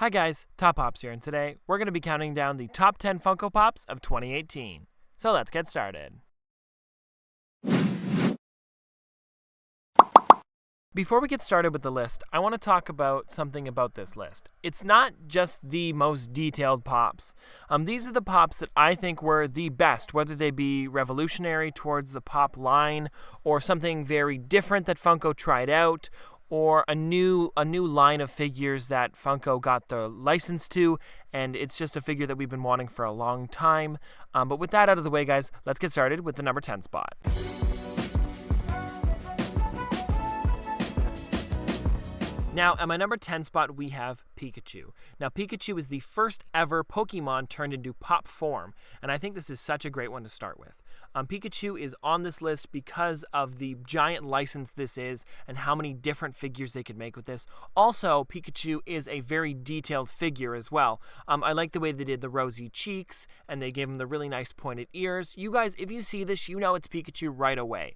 Hi guys, Top Pops here, and today we're going to be counting down the top 10 Funko Pops of 2018. So let's get started. Before we get started with the list, I want to talk about something about this list. It's not just the most detailed pops. These are the pops that I think were the best, whether they be revolutionary towards the pop line or something very different that Funko tried out, or a new line of figures that Funko got the license to, and it's just a figure that we've been wanting for a long time. But with that out of the way, guys, let's get started with the number 10 spot. Now, at my number 10 spot, we have Pikachu. Now, Pikachu is the first ever Pokemon turned into pop form, and I think this is such a great one to start with. Pikachu is on this list because of the giant license this is and how many different figures they could make with this. Also, Pikachu is a very detailed figure as well. I like the way they did the rosy cheeks, and they gave him the really nice pointed ears. You guys, if you see this, you know it's Pikachu right away.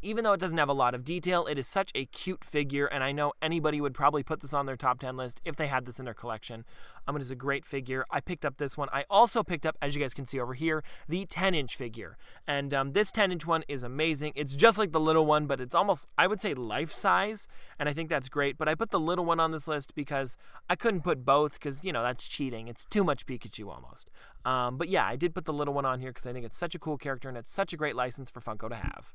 Even though it doesn't have a lot of detail, it is such a cute figure, and I know anybody would probably put this on their top 10 list if they had this in their collection. It is a great figure. I picked up this one. I also picked up, as you guys can see over here, the 10-inch figure. And this 10-inch one is amazing. It's just like the little one, but it's almost, I would say, life-size, and I think that's great. But I put the little one on this list because I couldn't put both because, you know, that's cheating. It's too much Pikachu almost. But yeah, I did put the little one on here because I think it's such a cool character and it's such a great license for Funko to have.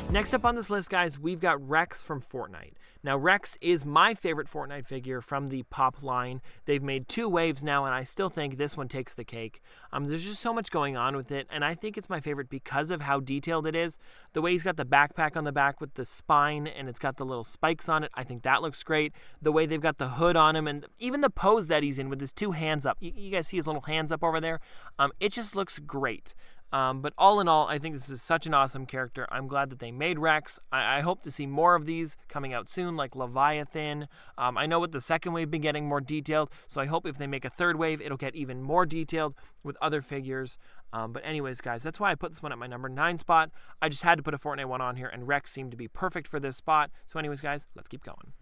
Next up on this list, guys, we've got Rex from Fortnite. Now, Rex is my favorite Fortnite figure from the pop line. They've made 2 waves now, and I still think this one takes the cake. There's just so much going on with it, and I think it's my favorite because of how detailed it is. The way he's got the backpack on the back with the spine, and it's got the little spikes on it, I think that looks great. The way they've got the hood on him, and even the pose that he's in with his 2 hands up. You guys see his little hands up over there? It just looks great. But all in all, I think this is such an awesome character. I'm glad that they made Rex. I hope to see more of these coming out soon, like Leviathan. I know with the second wave been getting more detailed, so I hope if they make a third wave, it'll get even more detailed with other figures. But anyways, guys, that's why I put this one at my number 9 spot. I just had to put a Fortnite one on here, and Rex seemed to be perfect for this spot. So anyways, guys, let's keep going.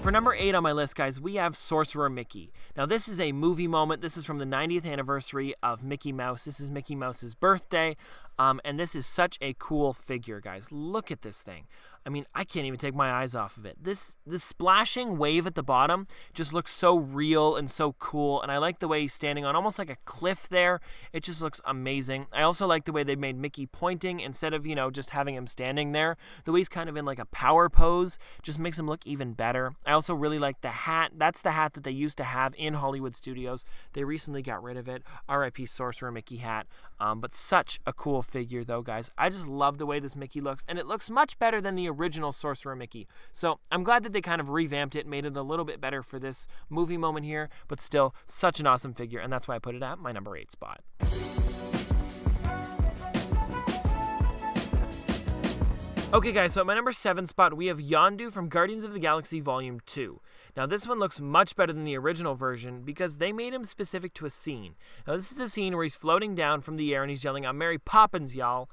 For number 8 on my list, guys, we have Sorcerer Mickey. Now, this is a movie moment. This is from the 90th anniversary of Mickey Mouse. This is Mickey Mouse's birthday, and this is such a cool figure, guys. Look at this thing. I mean, I can't even take my eyes off of it. This splashing wave at the bottom just looks so real and so cool, and I like the way he's standing on almost like a cliff there. It just looks amazing. I also like the way they made Mickey pointing instead of, just having him standing there. The way he's kind of in like a power pose just makes him look even better. I also really like the hat. That's the hat that they used to have in Hollywood Studios. They recently got rid of it. R.I.P. Sorcerer Mickey hat. But such a cool figure, though, guys. I just love the way this Mickey looks, and it looks much better than the original Sorcerer Mickey. So I'm glad that they kind of revamped it, made it a little bit better for this movie moment here, but still such an awesome figure, and that's why I put it at my number 8 spot. Okay, guys, so at my number 7 spot, we have Yondu from Guardians of the Galaxy Volume 2. Now, this one looks much better than the original version because they made him specific to a scene. Now, this is a scene where he's floating down from the air and he's yelling, "I'm Mary Poppins, y'all."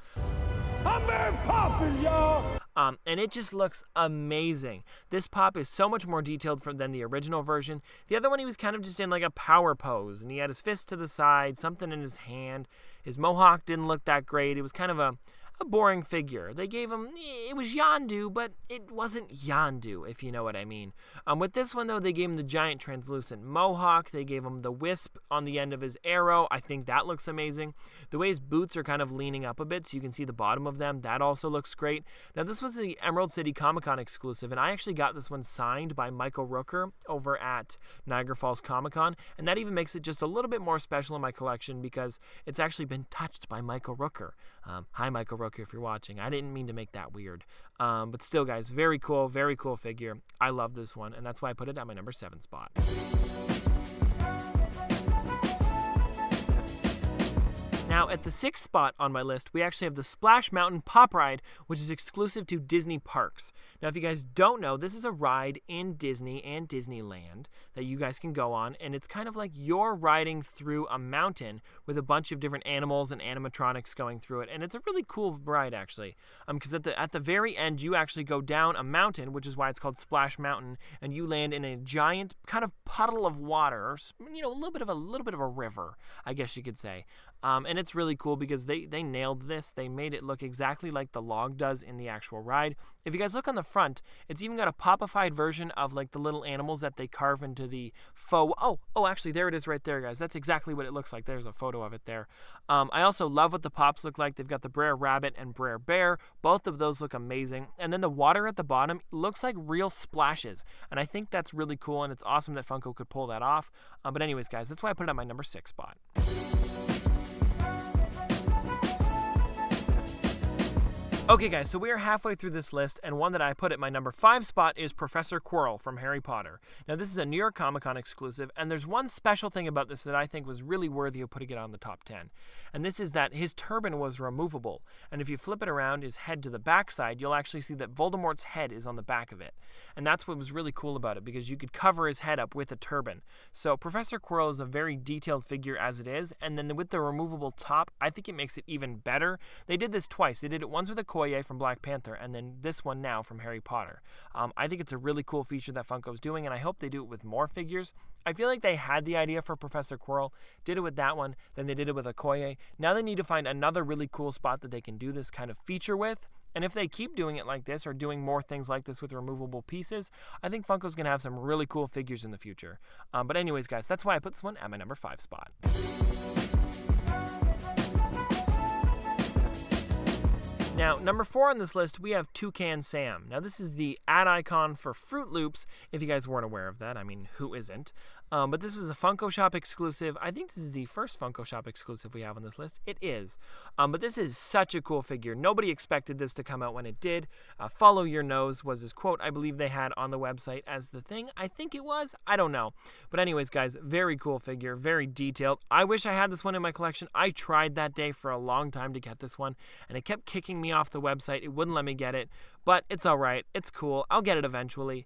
I'm Mary Poppins, y'all! And it just looks amazing. This pop is so much more detailed than the original version. The other one, he was kind of just in like a power pose, and he had his fist to the side, something in his hand. His mohawk didn't look that great. It was kind of a boring figure. They gave him, it was Yondu, but it wasn't Yondu, if you know what I mean. With this one, though, they gave him the giant translucent mohawk. They gave him the wisp on the end of his arrow. I think that looks amazing. The way his boots are kind of leaning up a bit so you can see the bottom of them, that also looks great. Now, this was the Emerald City Comic-Con exclusive, and I actually got this one signed by Michael Rooker over at Niagara Falls Comic-Con, and that even makes it just a little bit more special in my collection because it's actually been touched by Michael Rooker. Hi, Michael Rooker, if you're watching. I didn't mean to make that weird. But still, guys, very cool figure. I love this one, and that's why I put it at my number 7 spot. Now, at the 6th spot on my list, we actually have the Splash Mountain Pop Ride, which is exclusive to Disney parks. Now, if you guys don't know, this is a ride in Disney and Disneyland that you guys can go on, and it's kind of like you're riding through a mountain with a bunch of different animals and animatronics going through it, and it's a really cool ride, actually, because at the very end, you actually go down a mountain, which is why it's called Splash Mountain, and you land in a giant kind of puddle of water, or, a little bit of a river, I guess you could say. And it's really cool because they nailed this. They made it look exactly like the log does in the actual ride. If you guys look on the front, it's even got a popified version of like the little animals that they carve into the faux. Oh, actually, there it is right there, guys. That's exactly what it looks like. There's a photo of it there. I also love what the pops look like. They've got the Brer Rabbit and Brer Bear. Both of those look amazing. And then the water at the bottom looks like real splashes. And I think that's really cool, and it's awesome that Funko could pull that off. But anyways, guys, that's why I put it at my number 6 spot. Okay, guys, so we are halfway through this list, and one that I put at my number 5 spot is Professor Quirrell from Harry Potter. Now, this is a New York Comic Con exclusive, and there's one special thing about this that I think was really worthy of putting it on the top 10. And this is that his turban was removable, and if you flip it around his head to the backside, you'll actually see that Voldemort's head is on the back of it. And that's what was really cool about it, because you could cover his head up with a turban. So Professor Quirrell is a very detailed figure as it is, and then with the removable top, I think it makes it even better. They did this twice. They did it once with a Okoye from Black Panther, and then this one now from Harry Potter. I think it's a really cool feature that Funko's doing, and I hope they do it with more figures. I feel like they had the idea for Professor Quirrell, did it with that one, then they did it with Okoye. Now they need to find another really cool spot that they can do this kind of feature with. And if they keep doing it like this, or doing more things like this with removable pieces, I think Funko's going to have some really cool figures in the future. But anyways, guys, that's why I put this one at my number 5 spot. Now, number 4 on this list, we have Toucan Sam. Now, this is the ad icon for Fruit Loops, if you guys weren't aware of that. I mean, who isn't? But this was a Funko Shop exclusive. I think this is the first Funko Shop exclusive we have on this list. It is. But this is such a cool figure. Nobody expected this to come out when it did. Follow your nose was his quote I believe they had on the website as the thing. I think it was. I don't know. But anyways, guys, very cool figure. Very detailed. I wish I had this one in my collection. I tried that day for a long time to get this one, and it kept kicking me off the website. It wouldn't let me get it. But it's all right. It's cool. I'll get it eventually.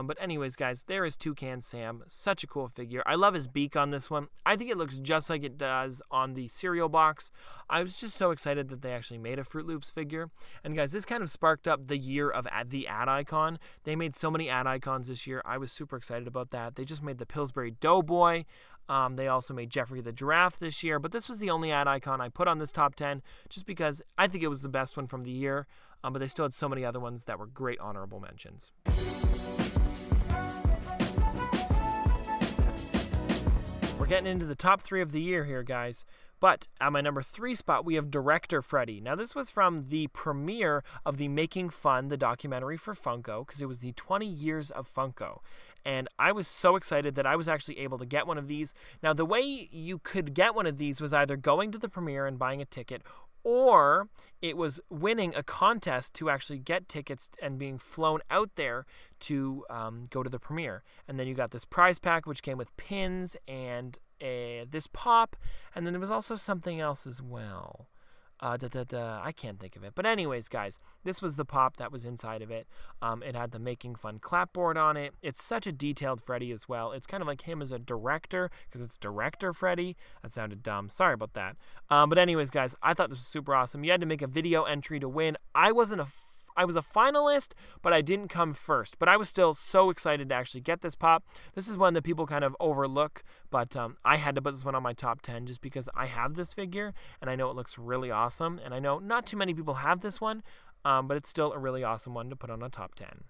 But anyways, guys, there is Toucan Sam. Such a cool figure. I love his beak on this one. I think it looks just like it does on the cereal box. I was just so excited that they actually made a Fruit Loops figure. And guys, this kind of sparked up the year of the ad icon. They made so many ad icons this year. I was super excited about that. They just made the Pillsbury Doughboy. They also made Jeffrey the Giraffe this year. But this was the only ad icon I put on this top 10 just because I think it was the best one from the year. But they still had so many other ones that were great honorable mentions. We're getting into the top 3 of the year here, guys. But at my number 3 spot, we have Director Freddy. Now, this was from the premiere of the Making Fun, the documentary for Funko, because it was the 20 years of Funko. And I was so excited that I was actually able to get one of these. Now, the way you could get one of these was either going to the premiere and buying a ticket, or it was winning a contest to actually get tickets and being flown out there to go to the premiere. And then you got this prize pack, which came with pins and this pop, and then there was also something else as well. I can't think of it. But anyways, guys, this was the pop that was inside of it. It had the Making Fun clapboard on it. It's such a detailed Freddy as well. It's kind of like him as a director, because it's Director Freddy. That sounded dumb. Sorry about that. But anyways, guys, I thought this was super awesome. You had to make a video entry to win. I was a finalist, but I didn't come first. But I was still so excited to actually get this pop. This is one that people kind of overlook, but I had to put this one on my top 10 just because I have this figure, and I know it looks really awesome. And I know not too many people have this one, but it's still a really awesome one to put on a top 10.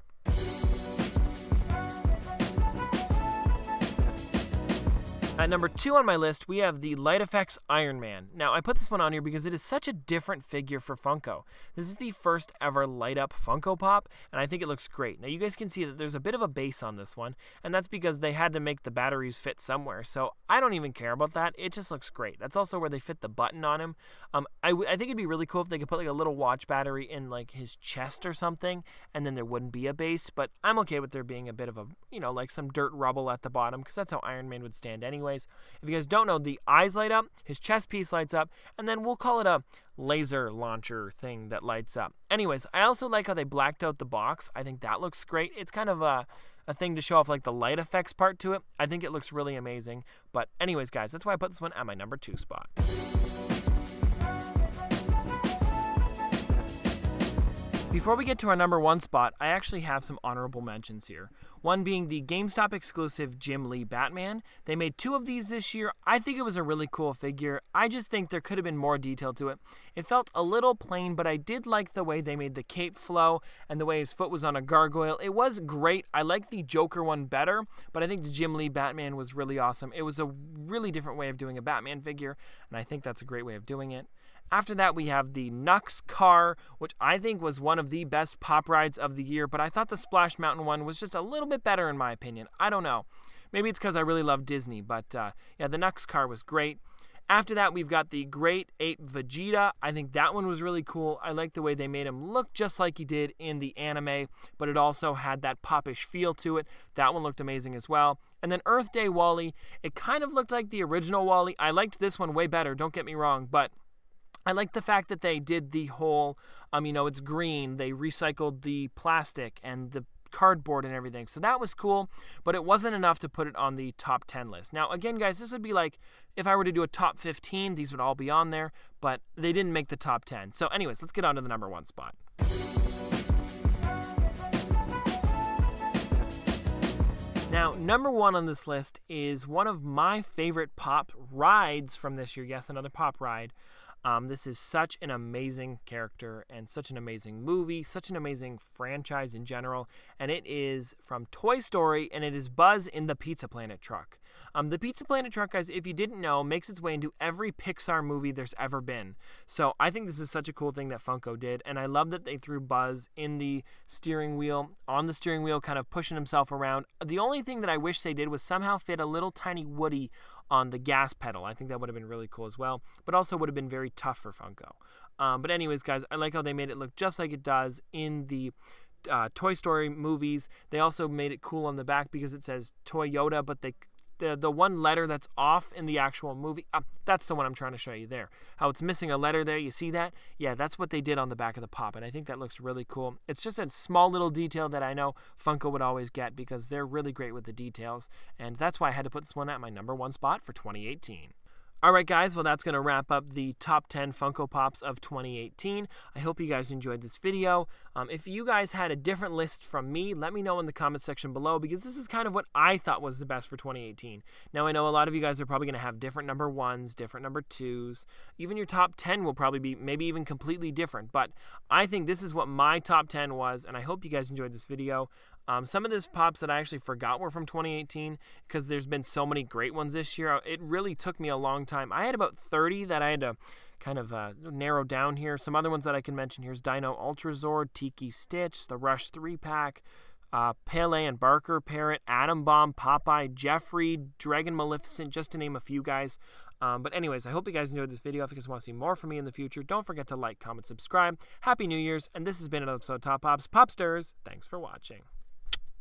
At number 2 on my list, we have the Light Effects Ironman. Now, I put this one on here because it is such a different figure for Funko. This is the first ever light-up Funko Pop, and I think it looks great. Now, you guys can see that there's a bit of a base on this one, and that's because they had to make the batteries fit somewhere, so I don't even care about that. It just looks great. That's also where they fit the button on him. I think it'd be really cool if they could put like a little watch battery in like his chest or something, and then there wouldn't be a base, but I'm okay with there being a bit of a, like some dirt rubble at the bottom, because that's how Iron Man would stand anyway. anyways. If you guys don't know, the eyes light up, his chest piece lights up, and then we'll call it a laser launcher thing that lights up. Anyways, I also like how they blacked out the box. I think that looks great. It's kind of a thing to show off like the light effects part to it. I think it looks really amazing. But anyways, guys, that's why I put this one at my number 2 spot. Before we get to our number 1 spot, I actually have some honorable mentions here. One being the GameStop exclusive Jim Lee Batman. They made 2 of these this year. I think it was a really cool figure. I just think there could have been more detail to it. It felt a little plain, but I did like the way they made the cape flow and the way his foot was on a gargoyle. It was great. I like the Joker one better, but I think the Jim Lee Batman was really awesome. It was a really different way of doing a Batman figure, and I think that's a great way of doing it. After that, we have the Nux car, which I think was one of the best pop rides of the year, but I thought the Splash Mountain one was just a little bit better in my opinion. I don't know. Maybe it's because I really love Disney, but yeah, the Nux car was great. After that, we've got the Great Ape Vegeta. I think that one was really cool. I like the way they made him look just like he did in the anime, but it also had that popish feel to it. That one looked amazing as well. And then Earth Day Wally, it kind of looked like the original Wally. I liked this one way better, don't get me wrong, but I like the fact that they did the whole, it's green. They recycled the plastic and the cardboard and everything. So that was cool, but it wasn't enough to put it on the top 10 list. Now, again, guys, this would be like if I were to do a top 15, these would all be on there, but they didn't make the top 10. So anyways, let's get on to the number 1 spot. Now, number 1 on this list is one of my favorite pop rides from this year. Yes, another pop ride. This is such an amazing character and such an amazing movie, such an amazing franchise in general, and it is from Toy Story, and it is Buzz in the Pizza Planet truck. The Pizza Planet truck, guys, if you didn't know, makes its way into every Pixar movie there's ever been. So I think this is such a cool thing that Funko did, and I love that they threw Buzz in the steering wheel, on the steering wheel, kind of pushing himself around. The only thing that I wish they did was somehow fit a little tiny Woody on the gas pedal. I think that would have been really cool as well, but also would have been very tough for Funko. But anyways, guys, I like how they made it look just like it does in the Toy Story movies. They also made it cool on the back because it says Toyota, but the one letter that's off in the actual movie, that's the one I'm trying to show you there. How it's missing a letter there, you see that? Yeah, that's what they did on the back of the pop, and I think that looks really cool. It's just a small little detail that I know Funko would always get because they're really great with the details, and that's why I had to put this one at my number 1 spot for 2018. Alright guys, well that's going to wrap up the top 10 Funko Pops of 2018. I hope you guys enjoyed this video. If you guys had a different list from me, let me know in the comment section below because this is kind of what I thought was the best for 2018. Now I know a lot of you guys are probably going to have different number 1s, different number 2s. Even your top 10 will probably be maybe even completely different, but I think this is what my top 10 was, and I hope you guys enjoyed this video. Some of these pops that I actually forgot were from 2018 because there's been so many great ones this year. It really took me a long time. I had about 30 that I had to kind of narrow down here. Some other ones that I can mention here is Dino Ultrazord, Tiki Stitch, the Rush 3-pack, Pele and Barker Parrot, Atom Bomb, Popeye, Jeffrey, Dragon Maleficent, just to name a few guys. But anyways, I hope you guys enjoyed this video. If you guys want to see more from me in the future, don't forget to like, comment, subscribe. Happy New Year's, and this has been another episode of Top Pops Popsters. Thanks for watching.